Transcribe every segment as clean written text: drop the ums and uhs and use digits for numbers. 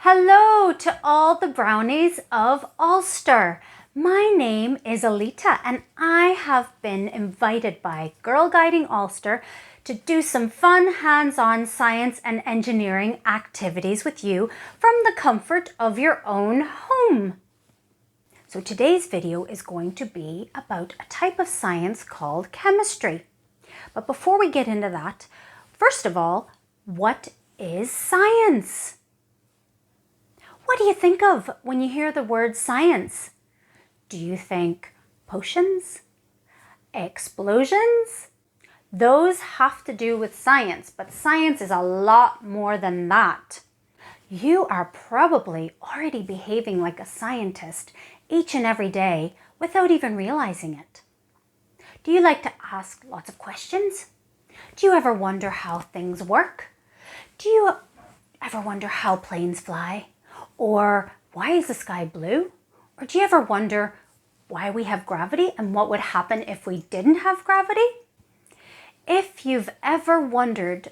Hello to all the brownies of Ulster. My name is Alita and I have been invited by Girl Guiding Ulster to do some fun hands-on science and engineering activities with you from the comfort of your own home. So today's video is going to be about a type of science called chemistry. But before we get into that, first of all, what is science? What do you think of when you hear the word science? Do you think potions? Explosions? Those have to do with science, but science is a lot more than that. You are probably already behaving like a scientist each and every day without even realizing it. Do you like to ask lots of questions? Do you ever wonder how things work? Do you ever wonder how planes fly? Or why is the sky blue? Or do you ever wonder why we have gravity and what would happen if we didn't have gravity? If you've ever wondered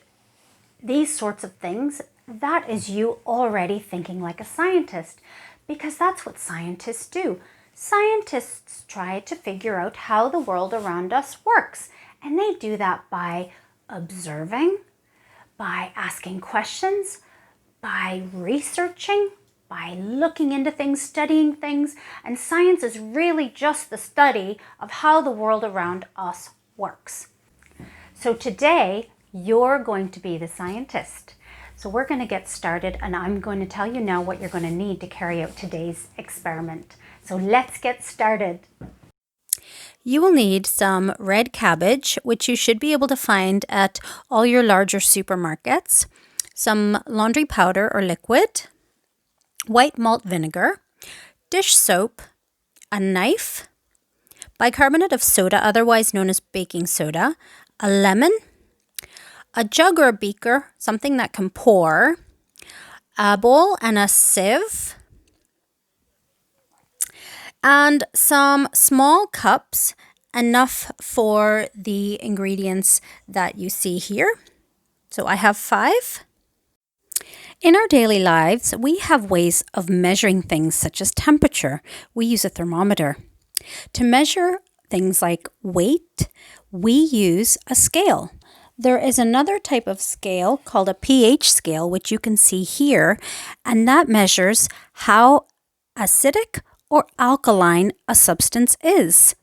these sorts of things, that is you already thinking like a scientist, because that's what scientists do. Scientists try to figure out how the world around us works, and they do that by observing, by asking questions, by researching, by looking into things, studying things, and science is really just the study of how the world around us works. So today, you're going to be the scientist. So we're going to get started, and I'm going to tell you now what you're going to need to carry out today's experiment. So let's get started. You will need some red cabbage, which you should be able to find at all your larger supermarkets, some laundry powder or liquid, white malt vinegar, dish soap, a knife, bicarbonate of soda, otherwise known as baking soda, a lemon, a jug or a beaker, something that can pour, a bowl and a sieve, and some small cups, enough for the ingredients that you see here. So I have 5. In our daily lives, we have ways of measuring things such as temperature. We use a thermometer. To measure things like weight, we use a scale. There is another type of scale called a pH scale, which you can see here, and that measures how acidic or alkaline a substance is.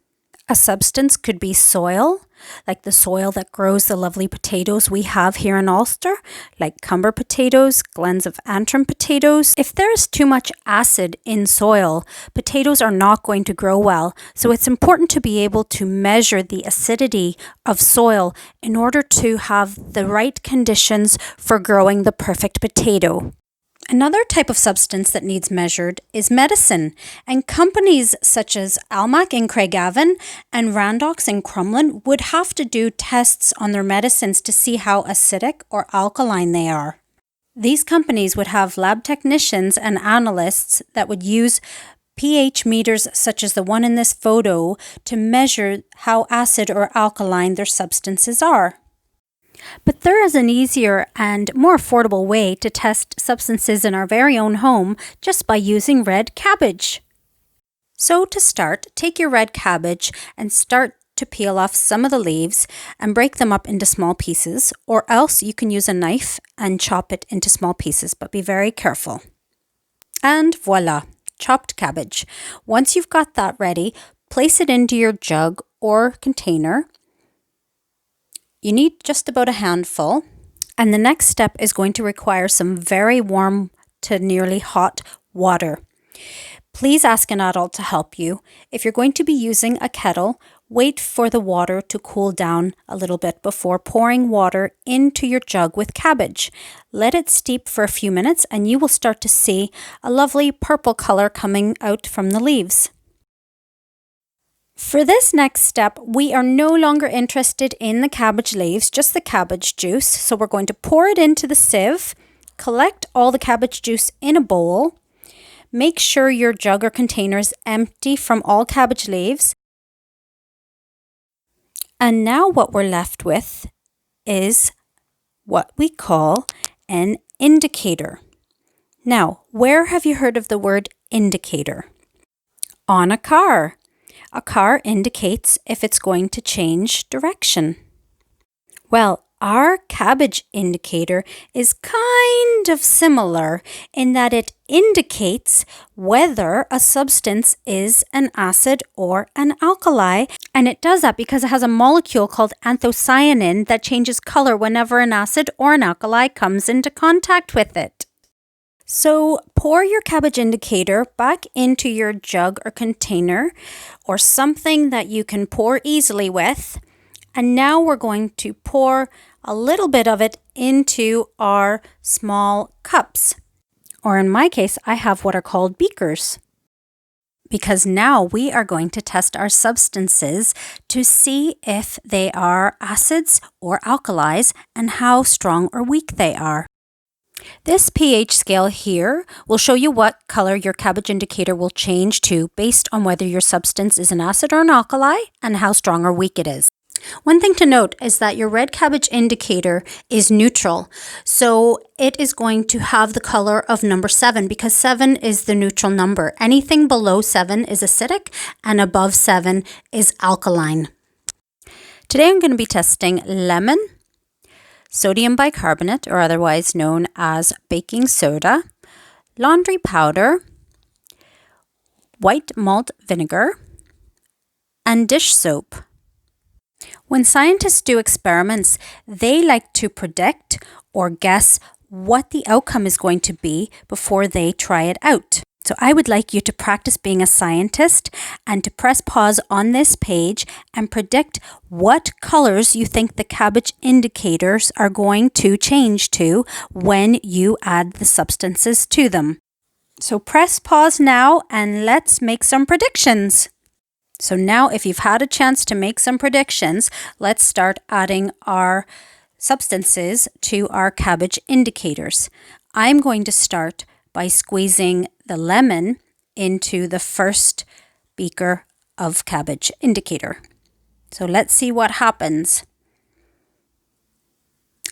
A substance could be soil, like the soil that grows the lovely potatoes we have here in Ulster, like Cumber potatoes, Glens of Antrim potatoes. If there is too much acid in soil, potatoes are not going to grow well. So it's important to be able to measure the acidity of soil in order to have the right conditions for growing the perfect potato. Another type of substance that needs measured is medicine, and companies such as Almac in Craigavon and Randox in Crumlin would have to do tests on their medicines to see how acidic or alkaline they are. These companies would have lab technicians and analysts that would use pH meters such as the one in this photo to measure how acid or alkaline their substances are. But there is an easier and more affordable way to test substances in our very own home just by using red cabbage. So to start, take your red cabbage and start to peel off some of the leaves and break them up into small pieces, or else you can use a knife and chop it into small pieces, but be very careful. And voila, chopped cabbage. Once you've got that ready, place it into your jug or container. You need just about a handful, and the next step is going to require some very warm to nearly hot water. Please ask an adult to help you. If you're going to be using a kettle, wait for the water to cool down a little bit before pouring water into your jug with cabbage. Let it steep for a few minutes and you will start to see a lovely purple color coming out from the leaves. For this next step, we are no longer interested in the cabbage leaves, just the cabbage juice. So we're going to pour it into the sieve, collect all the cabbage juice in a bowl, make sure your jug or container is empty from all cabbage leaves. And now what we're left with is what we call an indicator. Now, where have you heard of the word indicator? On a car. A car indicates if it's going to change direction. Well, our cabbage indicator is kind of similar in that it indicates whether a substance is an acid or an alkali. And it does that because it has a molecule called anthocyanin that changes color whenever an acid or an alkali comes into contact with it. So pour your cabbage indicator back into your jug or container or something that you can pour easily with. And now we're going to pour a little bit of it into our small cups. Or in my case, I have what are called beakers. Because now we are going to test our substances to see if they are acids or alkalis and how strong or weak they are. This pH scale here will show you what color your cabbage indicator will change to based on whether your substance is an acid or an alkali and how strong or weak it is. One thing to note is that your red cabbage indicator is neutral. So it is going to have the color of number 7 because 7 is the neutral number. Anything below 7 is acidic and above 7 is alkaline. Today I'm going to be testing lemon, sodium bicarbonate, or otherwise known as baking soda, laundry powder, white malt vinegar, and dish soap. When scientists do experiments, they like to predict or guess what the outcome is going to be before they try it out. So I would like you to practice being a scientist and to press pause on this page and predict what colors you think the cabbage indicators are going to change to when you add the substances to them. So press pause now and let's make some predictions. So now if you've had a chance to make some predictions, let's start adding our substances to our cabbage indicators. I'm going to start by squeezing the lemon into the first beaker of cabbage indicator. So let's see what happens.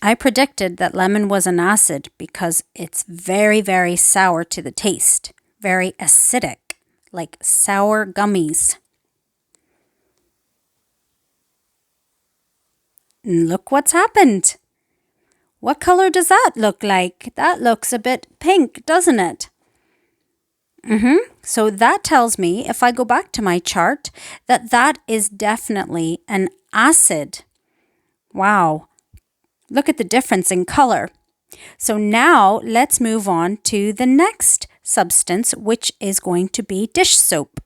I predicted that lemon was an acid because it's very, very sour to the taste, very acidic, like sour gummies. And look what's happened. What color does that look like? That looks a bit pink, doesn't it? So that tells me, if I go back to my chart, that is definitely an acid. Wow. Look at the difference in color. So now let's move on to the next substance, which is going to be dish soap.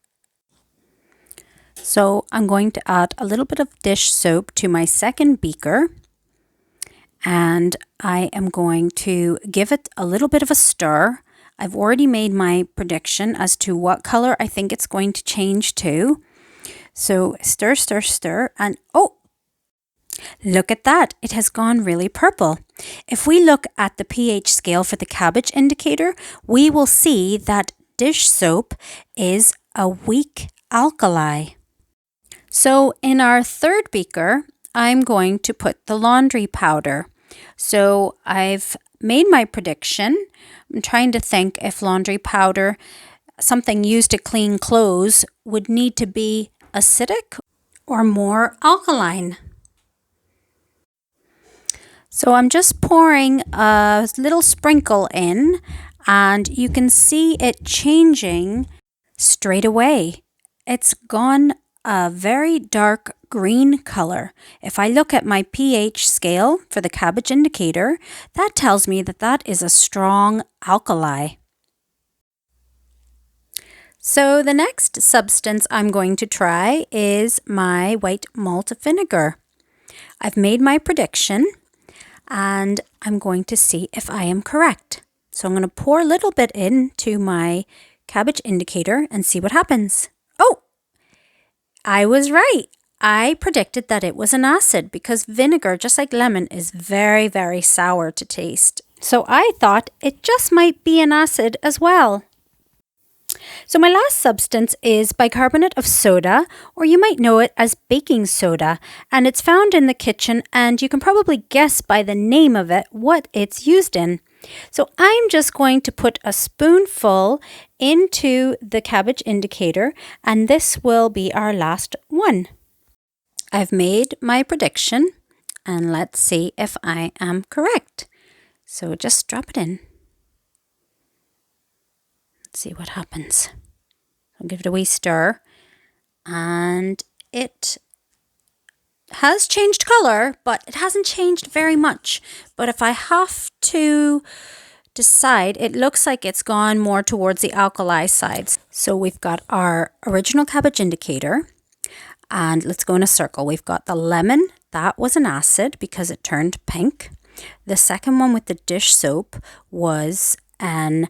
So I'm going to add a little bit of dish soap to my second beaker. And I am going to give it a little bit of a stir. I've already made my prediction as to what color I think it's going to change to. So stir, stir, stir, and oh, look at that. It has gone really purple. If we look at the pH scale for the cabbage indicator, we will see that dish soap is a weak alkali. So in our third beaker, I'm going to put the laundry powder. So I've made my prediction. I'm trying to think if laundry powder, something used to clean clothes, would need to be acidic or more alkaline. So I'm just pouring a little sprinkle in and you can see it changing straight away. It's gone a very dark green color. If I look at my pH scale for the cabbage indicator, that tells me that is a strong alkali. So the next substance I'm going to try is my white malt vinegar. I've made my prediction and I'm going to see if I am correct. So I'm going to pour a little bit into my cabbage indicator and see what happens. Oh, I was right. I predicted that it was an acid because vinegar, just like lemon, is very, very sour to taste. So I thought it just might be an acid as well. So my last substance is bicarbonate of soda, or you might know it as baking soda, and it's found in the kitchen and you can probably guess by the name of it what it's used in. So I'm just going to put a spoonful into the cabbage indicator, and this will be our last one. I've made my prediction, and let's see if I am correct. So just drop it in. Let's see what happens. I'll give it a wee stir, and it has changed color, but it hasn't changed very much. But if I have to decide, it looks like it's gone more towards the alkali sides. So we've got our original cabbage indicator, and let's go in a circle. We've got the lemon, that was an acid because it turned pink. The second one with the dish soap was an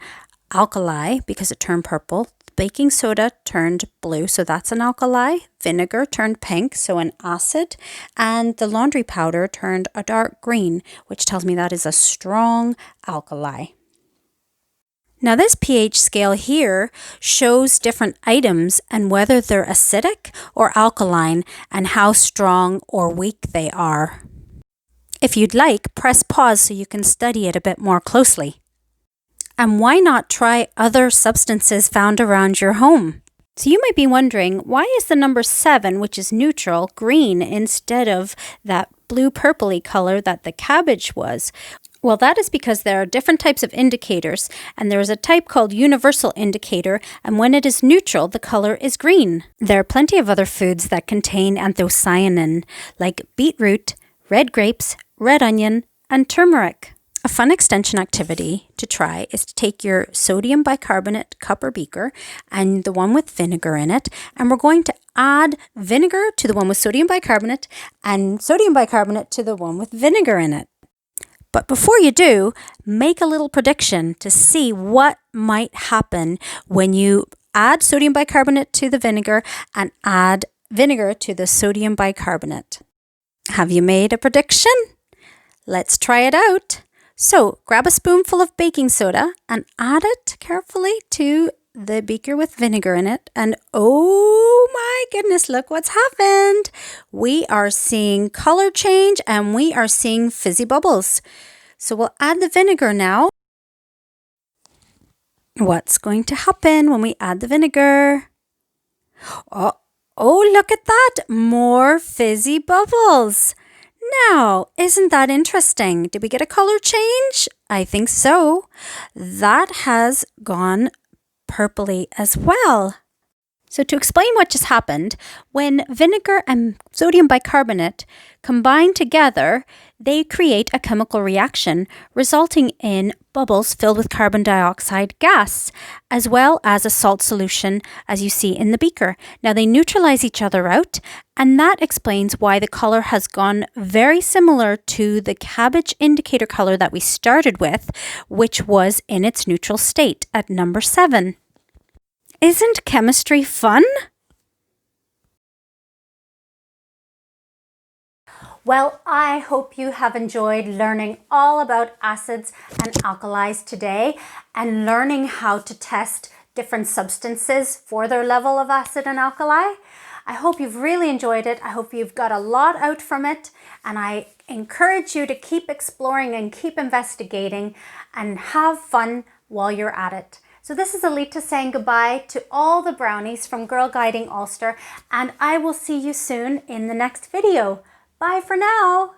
alkali because it turned purple. Baking soda turned blue, so that's an alkali. Vinegar turned pink, so an acid. And the laundry powder turned a dark green, which tells me that is a strong alkali. Now this pH scale here shows different items and whether they're acidic or alkaline and how strong or weak they are. If you'd like, press pause so you can study it a bit more closely. And why not try other substances found around your home? So you might be wondering, why is the number 7, which is neutral, green instead of that blue-purpley color that the cabbage was? Well, that is because there are different types of indicators, and there is a type called universal indicator, and when it is neutral, the color is green. There are plenty of other foods that contain anthocyanin, like beetroot, red grapes, red onion, and turmeric. A fun extension activity to try is to take your sodium bicarbonate cup or beaker and the one with vinegar in it, and we're going to add vinegar to the one with sodium bicarbonate and sodium bicarbonate to the one with vinegar in it. But before you do, make a little prediction to see what might happen when you add sodium bicarbonate to the vinegar and add vinegar to the sodium bicarbonate. Have you made a prediction? Let's try it out. So grab a spoonful of baking soda and add it carefully to the beaker with vinegar in it. And oh my goodness, look what's happened. We are seeing color change and we are seeing fizzy bubbles. So we'll add the vinegar now. What's going to happen when we add the vinegar? Oh, look at that. More fizzy bubbles. Now, isn't that interesting? Did we get a color change? I think so. That has gone purpley as well. So to explain what just happened, when vinegar and sodium bicarbonate combine together, they create a chemical reaction, resulting in bubbles filled with carbon dioxide gas, as well as a salt solution, as you see in the beaker. Now they neutralize each other out, and that explains why the color has gone very similar to the cabbage indicator color that we started with, which was in its neutral state at number 7. Isn't chemistry fun? Well, I hope you have enjoyed learning all about acids and alkalis today and learning how to test different substances for their level of acid and alkali. I hope you've really enjoyed it. I hope you've got a lot out from it, and I encourage you to keep exploring and keep investigating and have fun while you're at it. So this is Alita saying goodbye to all the brownies from Girl Guiding Ulster, and I will see you soon in the next video. Bye for now.